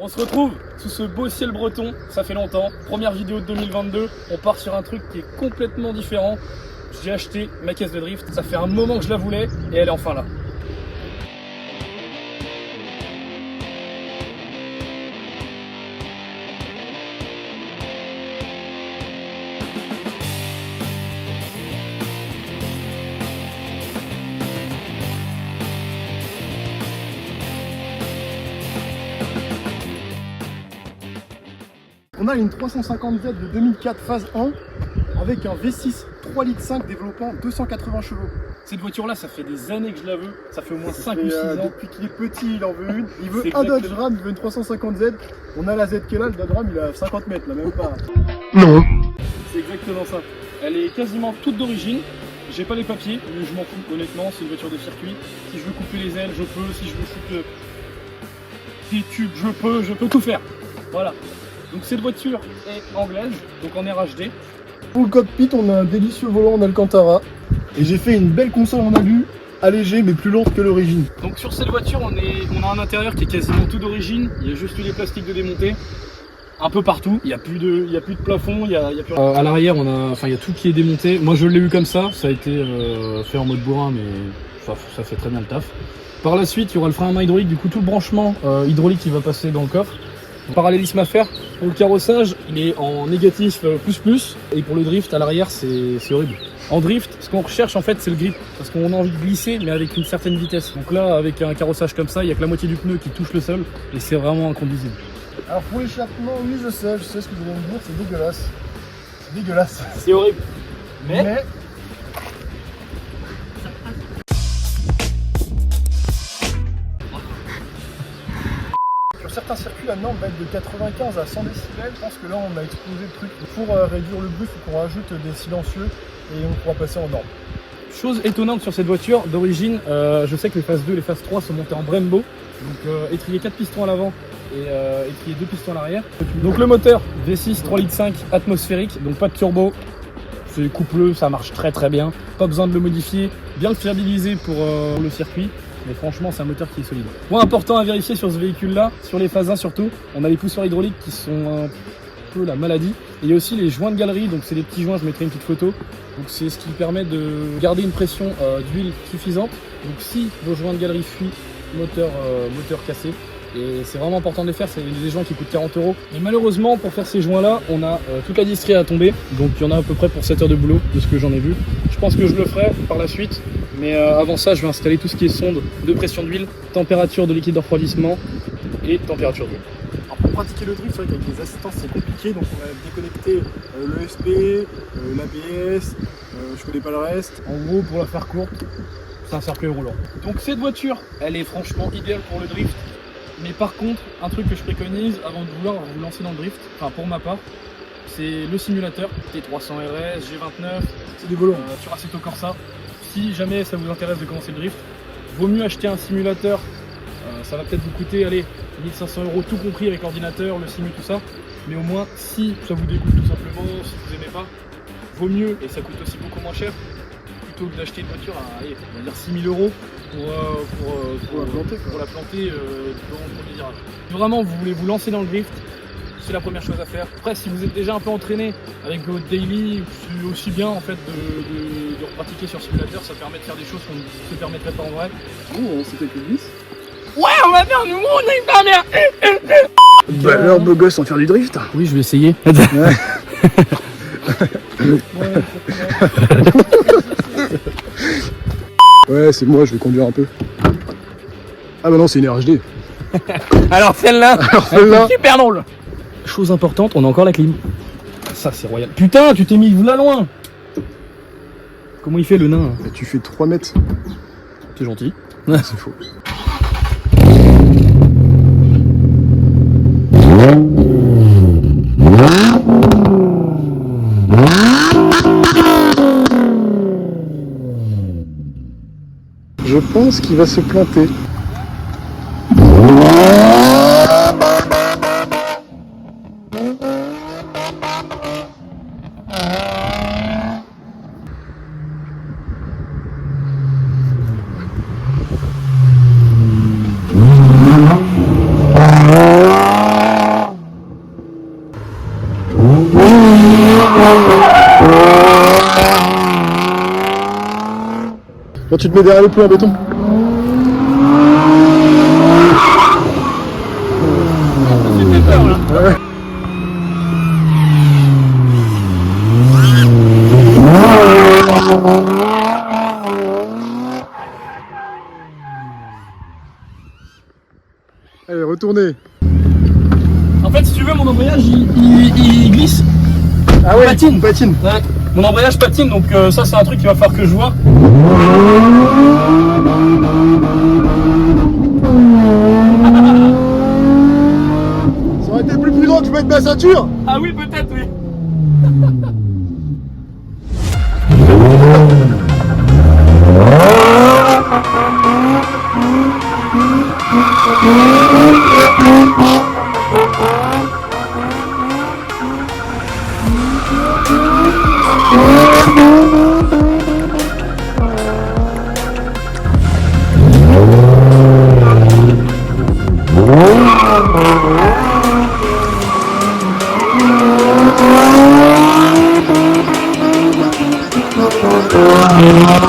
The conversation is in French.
On se retrouve sous ce beau ciel breton, ça fait longtemps. Première vidéo de 2022, on part sur un truc qui est complètement différent. J'ai acheté ma caisse de drift, ça fait un moment que je la voulais et elle est enfin là. On a une 350Z de 2004 phase 1 avec un V6 3,5 litres développant 280 chevaux. Cette voiture-là, ça fait des années que je la veux. Ça fait au moins 5 ou 6 ans. Depuis qu'il est petit, il en veut une. Il veut C'est un exactement. Dodge Ram, il veut une 350Z. On a la Z qui est là, le Dodge Ram il a 50 mètres là, même pas. Non. C'est exactement ça. Elle est quasiment toute d'origine. J'ai pas les papiers, mais je m'en fous honnêtement. C'est une voiture de circuit. Si je veux couper les ailes, je peux. Si je veux foutre des tubes, je peux tout faire. Voilà. Donc cette voiture est anglaise, donc en RHD. Pour le cockpit, on a un délicieux volant en Alcantara. Et j'ai fait une belle console en alu, allégée mais plus lourde que l'origine. Donc sur cette voiture, on a un intérieur qui est quasiment tout d'origine. Il y a juste eu les plastiques de démonter. Un peu partout, il n'y a plus de plafond, il y a plus... à l'arrière, il y a tout qui est démonté. Moi je l'ai eu comme ça a été fait en mode bourrin, mais ça fait très bien le taf. Par la suite, il y aura le frein à main hydraulique, du coup tout le branchement hydraulique qui va passer dans le coffre. Parallélisme à faire, pour le carrossage, il est en négatif plus, et pour le drift à l'arrière, c'est horrible. En drift, ce qu'on recherche en fait, c'est le grip, parce qu'on a envie de glisser, mais avec une certaine vitesse. Donc là, avec un carrossage comme ça, il n'y a que la moitié du pneu qui touche le sol, et c'est vraiment inconduisible. Alors pour l'échappement, oui je sais ce que vous allez me dire, c'est dégueulasse. C'est dégueulasse. C'est horrible. Mais... Sur certains circuits, la norme va être de 95 à 100 décibels. Je pense que là, on a explosé le truc. Pour réduire le bruit, il faut qu'on rajoute des silencieux et on pourra passer en norme. Chose étonnante sur cette voiture, d'origine, je sais que les phases 2 et les phases 3 sont montées en Brembo. Donc étrier 4 pistons à l'avant et étrier 2 pistons à l'arrière. Donc le moteur V6 3,5 litres atmosphérique, donc pas de turbo. C'est coupleux, ça marche très très bien. Pas besoin de le modifier, bien le fiabiliser pour le circuit. Mais franchement, c'est un moteur qui est solide. Point important à vérifier sur ce véhicule-là, sur les phases 1 surtout, on a les poussoirs hydrauliques qui sont un peu la maladie. Et il y a aussi les joints de galerie, donc c'est des petits joints, je mettrai une petite photo. Donc c'est ce qui permet de garder une pression d'huile suffisante. Donc si vos joints de galerie fuient, moteur cassé. Et c'est vraiment important de les faire, c'est des joints qui coûtent 40 €. Mais malheureusement, pour faire ces joints-là, on a toute la distrie à tomber. Donc il y en a à peu près pour 7 heures de boulot, de ce que j'en ai vu. Je pense que je le ferai par la suite. Mais avant ça, je vais installer tout ce qui est sonde de pression d'huile, température de liquide de refroidissement et température d'huile. Alors pour pratiquer le drift, c'est vrai qu'avec les assistances c'est compliqué, donc on va déconnecter l'ESP, l'ABS, je connais pas le reste. En gros, pour la faire courte, c'est un cercueil roulant. Donc cette voiture, elle est franchement idéale pour le drift. Mais par contre, un truc que je préconise avant de vouloir vous lancer dans le drift, enfin pour ma part, c'est le simulateur T300 RS, G29, C'est des volants. sur Assetto Corsa. Si jamais ça vous intéresse de commencer le drift, vaut mieux acheter un simulateur. Ça va peut-être vous coûter, allez, 1500 € tout compris avec l'ordinateur, le simu, tout ça. Mais au moins, si ça vous dégoûte tout simplement, si vous n'aimez pas, vaut mieux, et ça coûte aussi beaucoup moins cher, plutôt que d'acheter une voiture à, allez, on va dire 6 000 € pour la planter dans le premier virage. Si vraiment vous voulez vous lancer dans le drift, c'est la première chose à faire. Après, si vous êtes déjà un peu entraîné avec votre daily, c'est aussi bien en fait de pratiquer sur simulateur. Ça permet de faire des choses qu'on ne se permettrait pas en vrai. Oh, c'était plus glisse. Ouais, on va bien, nous on est pas bien. Bah alors beau gosse sans faire du drift. Oui, je vais essayer. Ouais, c'est moi, je vais conduire un peu. Ah bah non, c'est une RHD. Alors celle-là, celle-là. super drôle. Chose importante, on a encore la clim. Ça c'est royal. Putain, tu t'es mis là loin. Comment il fait le nain? Bah, tu fais 3 mètres. C'est gentil. C'est faux. Je pense qu'il va se planter. Quand tu te mets derrière le plombs en béton. C'était peur là. Ouais. Allez, retournez. En fait, si tu veux, mon embrayage il glisse. Ah ouais, patine. patine. Ouais. Mon embrayage patine, donc ça c'est un truc qu'il va falloir que je vois. Ça aurait été plus prudent que je mette ma ceinture. Ah oui, peut-être, oui. Oh,